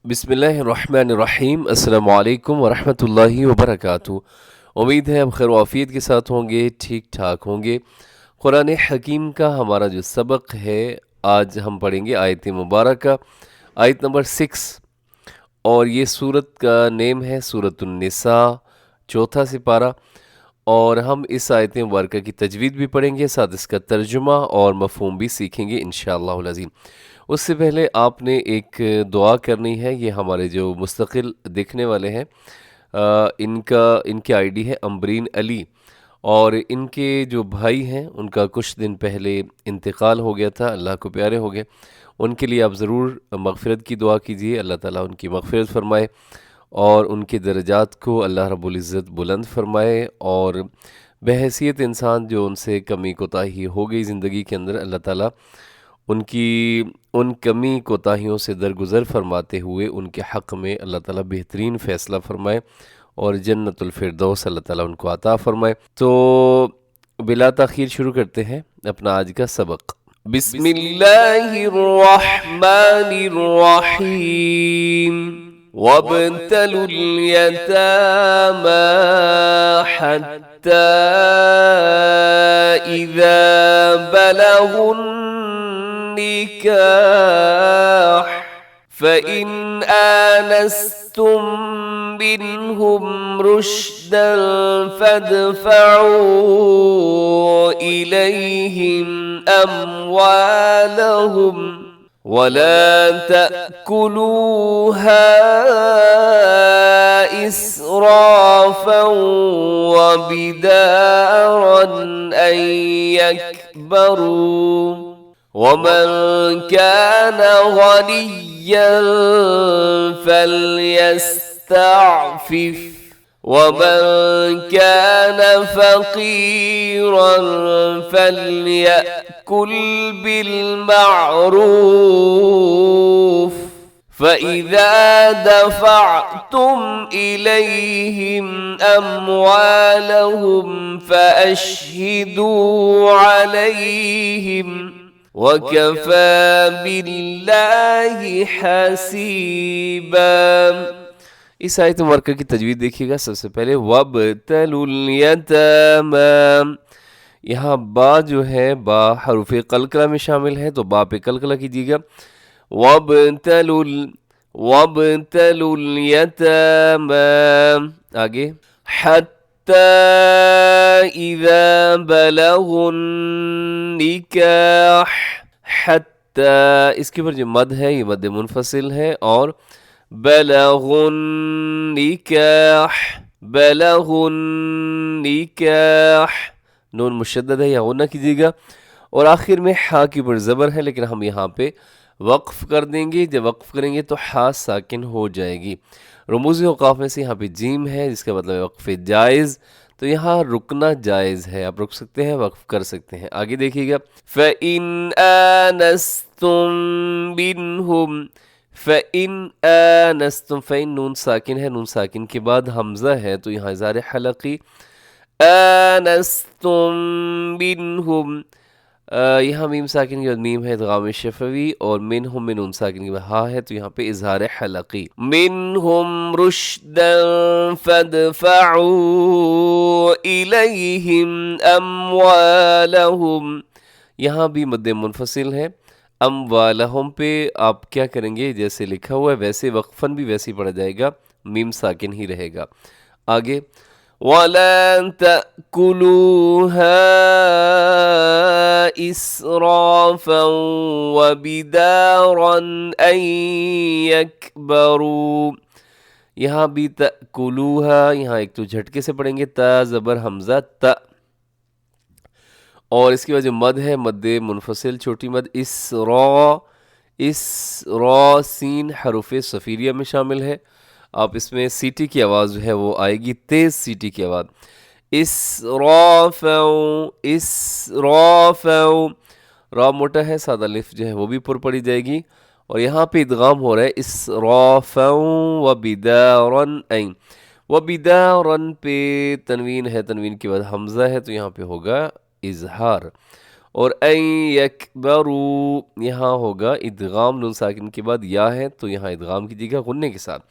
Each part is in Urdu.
بسم اللہ الرحمن الرحیم۔ السلام علیکم ورحمۃ اللہ وبرکاتہ۔ امید ہے آپ خیر و عافیت کے ساتھ ہوں گے، ٹھیک ٹھاک ہوں گے۔ قرآن حکیم کا ہمارا جو سبق ہے، آج ہم پڑھیں گے آیت مبارکہ، آیت نمبر 6، اور یہ سورت کا نیم ہے سورۃ النساء، چوتھا سپارہ۔ اور ہم اس آیت مبارکہ کی تجوید بھی پڑھیں گے، ساتھ اس کا ترجمہ اور مفہوم بھی سیکھیں گے انشاءاللہ العظیم۔ اس سے پہلے آپ نے ایک دعا کرنی ہے۔ یہ ہمارے جو مستقل دیکھنے والے ہیں، ان کی آئی ڈی ہے امبرین علی، اور ان کے جو بھائی ہیں ان کا کچھ دن پہلے انتقال ہو گیا تھا، اللہ کو پیارے ہو گئے۔ ان کے لیے آپ ضرور مغفرت کی دعا کیجیے، اللہ تعالیٰ ان کی مغفرت فرمائے اور ان کے درجات کو اللہ رب العزت بلند فرمائے، اور بحیثیت انسان جو ان سے کمی کوتاہی ہو گئی زندگی کے اندر، اللہ تعالیٰ ان کمی کوتاہیوں سے درگزر فرماتے ہوئے ان کے حق میں اللہ تعالیٰ بہترین فیصلہ فرمائے اور جنت الفردوس اللہ تعالیٰ ان کو عطا فرمائے۔ تو بلا تاخیر شروع کرتے ہیں اپنا آج کا سبق۔ بسم اللہ الرحمن الرحیم۔ وابتلوا اليتامى حتى إذا بلغوا النكاح فإن آنستم منهم رشدا فادفعوا إليهم أموالهم ولا تأكلوها إسرافا وبدارا أن يكبروا، ومن كان غنيا فليستعفف، ومن كان فقيرا فليأكل بالمعروف، فإذا دفعتم إليهم أموالهم فأشهدوا عليهم وَكَفَى بِاللَّهِ حَسِيبًا۔ اس آیت مبارکہ کی تجوید دیکھیے گا۔ سب سے پہلے وَابْتَلُوا الْيَتَامَى، یہاں با جو ہے با حروف قلقلہ میں شامل ہے، تو با پہ قلقلہ کیجیے گا۔ وَابْتَلُوا الْيَتَامَى، آگے حَتَّى إِذَا بَلَغُوا النِّكَاحَ، حَتَّى اس کے اوپر جو مد ہے یہ مد منفصل ہے، اور بَلَغُوا النِّكَاحَ، بَلَغُوا النِّكَاحَ، نون مشدد ہے، یا غنہ کیجیے گا، اور آخر میں ہا کے اوپر زبر ہے، لیکن ہم یہاں پہ وقف کر دیں گے۔ جب وقف کریں گے تو ہا ساکن ہو جائے گی۔ رموزی اوقاف میں سے یہاں پہ جیم ہے، جس کا مطلب ہے وقف جائز، تو یہاں رکنا جائز ہے، آپ رک سکتے ہیں، وقف کر سکتے ہیں۔ آگے دیکھیے گا فَإِنْ آنَسْتُمْ مِنْهُمْ، فَإِنْ آنَسْتُمْ، فَإِنْ نون ساکن ہے، نون ساکن کے بعد حمزہ ہے، تو یہاں اظہار حلقی آنَسْتُمْ مِنْهُمْ، یہاں میم ساکن کے بعد میم ہے ادغام شفوی، اور منہم میں نون ساکن کے بعد ہا ہے، تو یہاں پہ اظہار حلقی۔ منہم رشدا فادفعوا الیہم اموالہم، یہاں بھی مد منفصل ہے۔ اموالہم پہ آپ کیا کریں گے، جیسے لکھا ہوا ہے ویسے وقفاً بھی ویسے ہی پڑھا جائے گا، میم ساکن ہی رہے گا۔ آگے وَلَا تَأْكُلُوهَا إِسْرَافًا وَبِدَارًا أَن يَكْبَرُوا، یہاں بھی تَأْكُلُوهَا، یہاں ایک تو جھٹکے سے پڑھیں گے، تا زبر حمزہ تا، اور اس کے بعد جو مد ہے مد منفصل چھوٹی مد، اس را سین حروف صفیریہ میں شامل ہے۔ آپ اس میں سیٹی کی آواز جو ہے وہ آئے گی، تیز سیٹی کی آواز، اسرافو، را موٹا ہے، سادہ لف جو ہے وہ بھی پر پڑی جائے گی، اور یہاں پہ ادغام ہو رہا ہے اسرافو وبدارن این، وبدارن پہ تنوین ہے، تنوین کے بعد حمزہ ہے، تو یہاں پہ ہوگا اظہار، اور این یکبرو یہاں ہوگا ادغام، نون ساکن کے بعد یا ہے تو یہاں ادغام کیجیے گا غنّے کے ساتھ.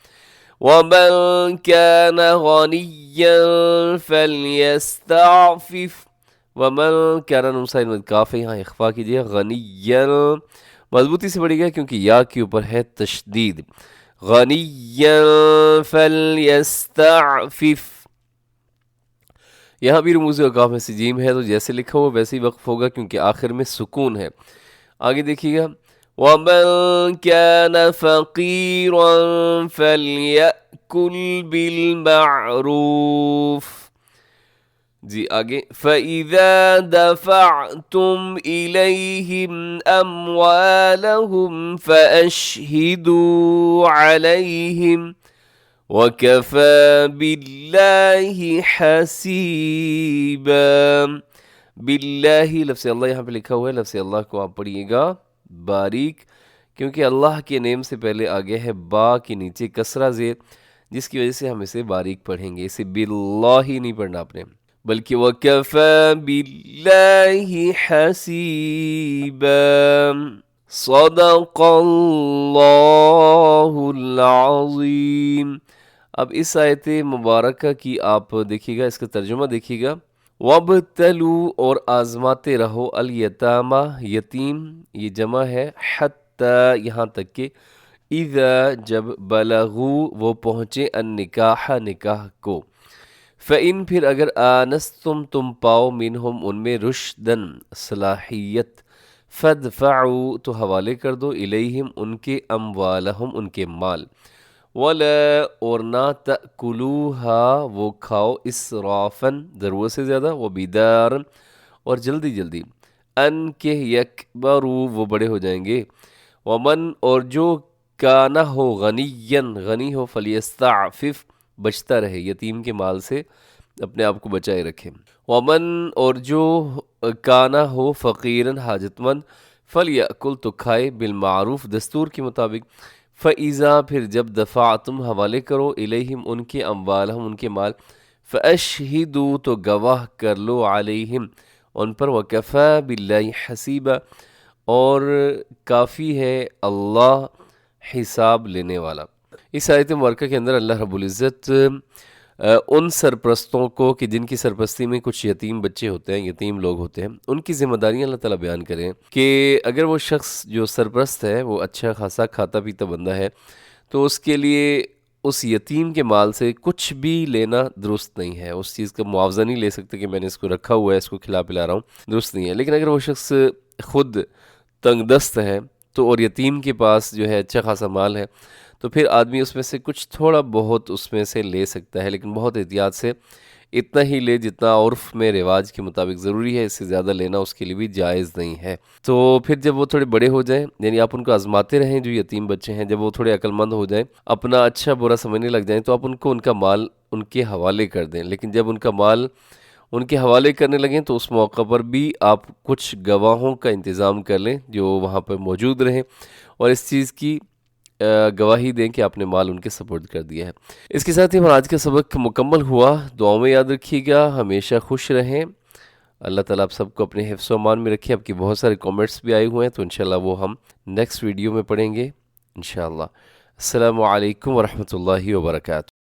وَمَن كَانَ غَنِيًّا فَلْيَسْتَعْفِفْ. وَمَن كَانَ نون ساکن مد کاف ہے، یہاں اخفا کیجیے گا. غنیًّا مضبوطی سے پڑھیے گا کیونکہ یا کے اوپر ہے تشدید. غنیًّا فَلْيَسْتَعْفِفْ. یہاں بھی رموز اوقاف میں سے جیم ہے تو جیسے لکھا ہوا ویسے ہی وقف ہوگا کیونکہ آخر میں سکون ہے. آگے دیکھیے گا. وَمَن كَانَ فَقِيرًا فَلْيَأْكُلْ بِالْمَعْرُوفِ. جی آگے. فَإِذَا دَفَعْتُمْ إِلَيْهِمْ أَمْوَالَهُمْ فَأَشْهِدُوا عَلَيْهِمْ وَكَفَى بِاللَّهِ حَسِيبًا. باللہ لفظ اللہ یہاں پہ لکھا ہوا ہے، لفظ اللہ کو آپ پڑھیے گا باریک کیونکہ اللہ کے نیم سے پہلے آگے ہے با کے نیچے کسرہ زیر، جس کی وجہ سے ہم اسے باریک پڑھیں گے. اسے باللہ ہی نہیں پڑھنا آپ نے بلکہ وَكَفَى بِاللَّهِ حَسِيبًا. صدق اللہ العظیم. اب اس آیت مبارکہ کی آپ دیکھیے گا، اس کا ترجمہ دیکھیے گا. وَابْتَلُوا اور آزماتے رہو الیتامہ یتیم، یہ جمع ہے، حتیٰ یہاں تک کہ اذا جب بلغوا وہ پہنچے النکاح نکاح کو. فَإِن پھر اگر آنستم تم پاؤ منہم ان میں رشدن صلاحیت، فادفعوا تو حوالے کر دو الیہم ان کے اموالہم ان کے مال، ولا اور نہ تأکلوہا وہ کھاؤ اسرافن ضرورت سے زیادہ، وبدارن اور جلدی جلدی، ان کہ یکبرو وہ بڑے ہو جائیں گے. ومن اور جو کانا ہو غنین غنی ہو، فلیستعفف بچتا رہے یتیم کے مال سے اپنے آپ کو بچائے رکھے. ومن اور جو کانا ہو فقیرن حاجت مند، فلیأکل تو کھائے بالمعروف دستور کے مطابق. فَإِذَا پھر جب دفعتم حوالے کرو الیہم ان کے اموالہم ان کے مال، فَأَشْهِدُوا تو گواہ کر لو علیہم ان پر، وَكَفَى بِاللَّهِ حَسِيبًا اور کافی ہے اللہ حساب لینے والا. اس آیت مبارکہ کے اندر اللہ رب العزت ان سرپرستوں کو کہ جن کی سرپرستی میں کچھ یتیم بچے ہوتے ہیں، یتیم لوگ ہوتے ہیں، ان کی ذمہ داریاں اللہ تعالیٰ بیان کریں کہ اگر وہ شخص جو سرپرست ہے وہ اچھا خاصا کھاتا پیتا بندہ ہے تو اس کے لیے اس یتیم کے مال سے کچھ بھی لینا درست نہیں ہے. اس چیز کا معاوضہ نہیں لے سکتے کہ میں نے اس کو رکھا ہوا ہے، اس کو کھلا پلا رہا ہوں، درست نہیں ہے. لیکن اگر وہ شخص خود تنگ دست ہے تو اور یتیم کے پاس جو ہے اچھا خاصا مال ہے تو پھر آدمی اس میں سے کچھ تھوڑا بہت اس میں سے لے سکتا ہے، لیکن بہت احتیاط سے اتنا ہی لے جتنا عرف میں رواج کے مطابق ضروری ہے. اس سے زیادہ لینا اس کے لیے بھی جائز نہیں ہے. تو پھر جب وہ تھوڑے بڑے ہو جائیں، یعنی آپ ان کو آزماتے رہیں جو یتیم بچے ہیں، جب وہ تھوڑے عقل مند ہو جائیں، اپنا اچھا برا سمجھنے لگ جائیں تو آپ ان کو ان کا مال ان کے حوالے کر دیں. لیکن جب ان کا مال ان کے حوالے کرنے لگیں تو اس موقع پر بھی آپ کچھ گواہوں کا انتظام کر لیں جو وہاں پر موجود رہیں اور اس چیز کی گواہی دیں کہ آپ نے مال ان کے سپورٹ کر دیا ہے. اس کے ساتھ ہی ہمارا آج کا سبق مکمل ہوا. دعاؤں میں یاد رکھیے گا، ہمیشہ خوش رہیں. اللہ تعالیٰ آپ سب کو اپنے حفظ و امان میں رکھے. آپ کی بہت سارے کامنٹس بھی آئے ہوئے ہیں تو انشاءاللہ وہ ہم نیکسٹ ویڈیو میں پڑھیں گے انشاءاللہ. السلام علیکم ورحمۃ اللہ وبرکاتہ.